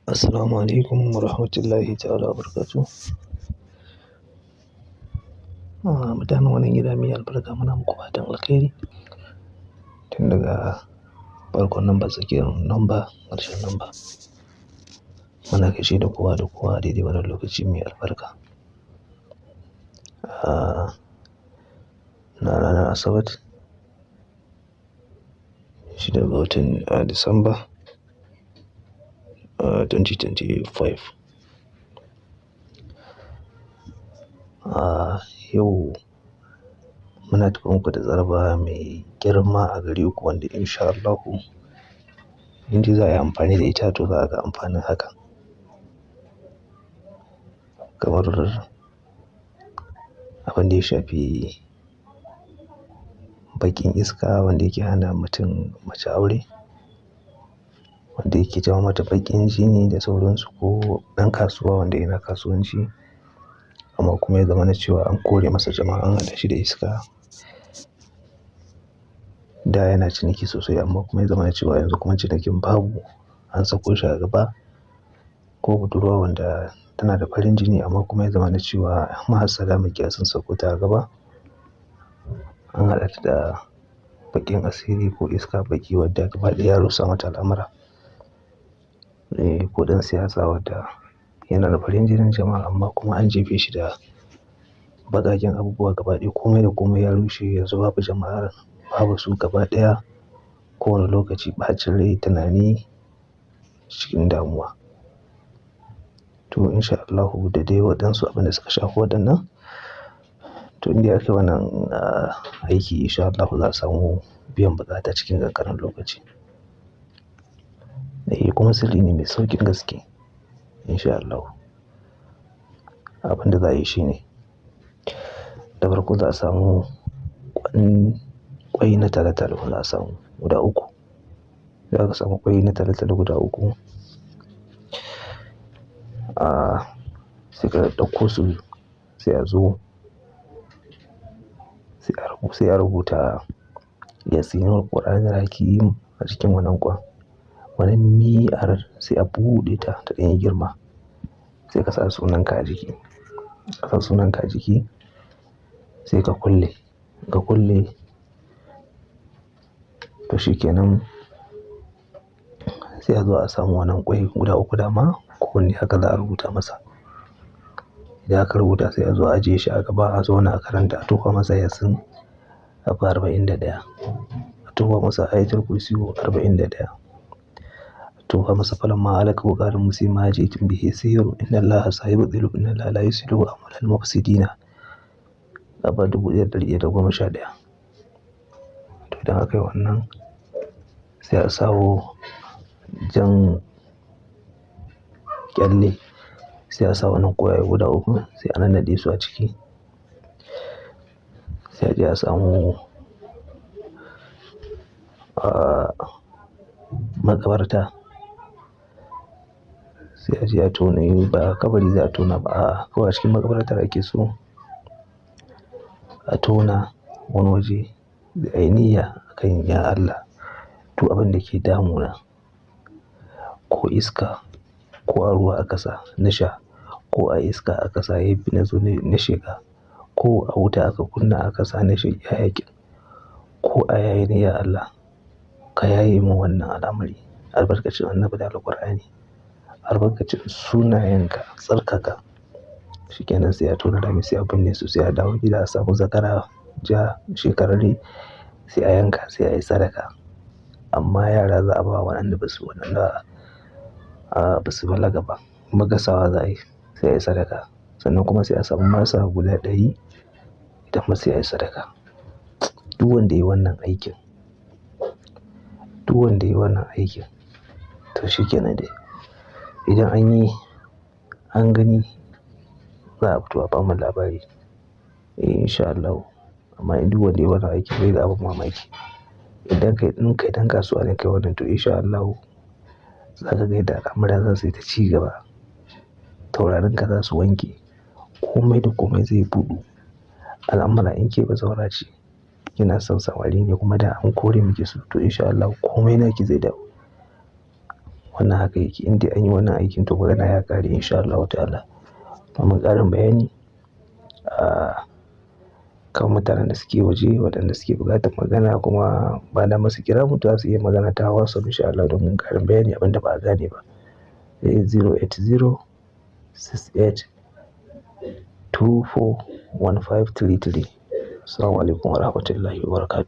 Assalamu alaikum wa rahmatullahi ta'ala wa barakatuh. Mutanen wannan gida mai albarka muna muku fatan alkhairi. Tun daga farkon namba, tsakiyar namba, ƙarshen namba. Muna gaishe da kowa da kowa a daidai wannan lokaci mai albarka. Na ranar Asabar, 6 ga watan Disamba, 2025. Yau muna tafi muku da tsaraba mai girma a gare ku wanda insha Allahu in dai za a yi amfani da ita to za a ga amfanin hakan. Kamar abin da ya shafi baƙin iska wanda yake hana mutum mace aure, wanda yake jawo mata baƙin jini da sauransu, ko ɗan kasuwa wanda yana kasuwanci amma kuma ya zamana cewa an kore masa jama'a an haɗa shi da iska. Da yana ciniki sosai amma kuma ya zamana cewa yanzu kuma cinikin babu, an sako shi a gaba. Ko budurwa wanda tana da farin jini amma kuma ya zamana cewa mahassada maƙiya sun sako ta a gaba. An haɗa ta da baƙin asiri ko iska baƙi wadda gaba ɗaya ya rusa mata al'amura. Ko ɗan siyasa wadda yana da farin jinin jama'a amma kuma an jefe shi da baƙaƙen abubuwa gaba ɗaya, komai da komai ya rushe yanzu babu jama'ar, babu su gaba ɗaya. Kowane lokaci ɓacin rai, tunani, cikin damuwa. To insha Allahu da dai waɗansu abin da suka shafi waɗannan. To in dai aka yi wannan aiki insha Allahu za a samu biyan buƙata cikin ƙanƙanin lokaci. Kuma sirri ne mai sauƙin gaske insha Allahu. Abin da za a yi shi ne, da farko za a samu ƙwai na talo-talo, za a samu guda 3. Idan aka samu ƙwai na talo-talo guda 3, sai ka ɗauko su, sai a zo sai a rubuta Yasinul Qur'anil Hakim a cikin wannan ƙwan. Wannan mi'ar sai a buɗe ta ta ɗan yi girma, sai ka sa sunanka a jiki. Ka sa sunanka a jiki sai ka kulle. Ka kulle to shikenan sai a zo a samu wannan ƙwai guda 3 dama kowanne haka za a rubuta masa. Idan aka rubuta sai a zo a ajiye shi a gaba, a zauna a karanta, a tofa masa Yasin ƙafa 41, a tofa masa Ayatul Kursiyu 41, a tofa masa Falamma alaka wa qala Musa ma ji'tum bihi sihrun inna Allaha sayubtilu inna Allaha la yuslihu amalal mufsidina ƙafa 1111. To idan aka yi wannan sai a sawo jan ƙyalle, sai a sa wannan ƙwayaye guda 3 sai a nannaɗe su a ciki. Sai a je a samu maƙabarta, sai a je a tona, ba kabari za a tona ba, kawai a cikin maƙabartar ake so a tona wani waje da ai niyya akan ya Allah, duk abin da ke damuna, ko iska ko a ruwa aka sa na sha, ko a iska aka sa ya bi na zo na sheƙa, ko a wuta aka kunna aka sa na sheƙi hayaƙin, ko a yaye ne ya Allah ka yaye min wannan al'amari albarkacin Annabi da Alqur'ani, albarkacin sunayenka tsarkaka. Shikenan sai a tona rami sai a binne su, sai a dawo gida a samu zakara ja shekararre sai a yanka sai a yi sadaka. Amma yara za a ba waɗanda ba su balaga ba, kuma gasawa za a yi sai a yi sadaka. Sannan kuma sai a samu masa guda 100 ita ma sai a yi sadaka. Duk wanda ya yi wannan aikin, duk wanda ya yi wannan aikin to shikenan dai. Idan an yi, an gani za a fito a bamu labari insha Allahu. Amma in duk wanda ya yi wannan aikin zai ga abin mamaki. Idan kai ɗan kasuwa ne kai wannan to insha Allahu za ka ga yadda al'amura za su yi ta ci gaba. Taurarinka za su wanke, komai da komai zai buɗu. Al'amura in ke bazawara ce, kina son samari ne kuma da an kore miki su to insha Allahu komai naki zai dawo. Wannan haka yake. In dai an yi wannan aikin to magana ya ƙare in sha Allahu ta'ala. Domin ƙarin bayani, kan mutanen da suke waje waɗanda suke buƙatar magana kuma ba na masu kira mu za su iya magana ta WhatsApp in sha Allah domin ƙarin bayani abin da ba a gane ba. 080 68 24 1533. Assalamu alaikum wa rahmatullahi wa barakatuh.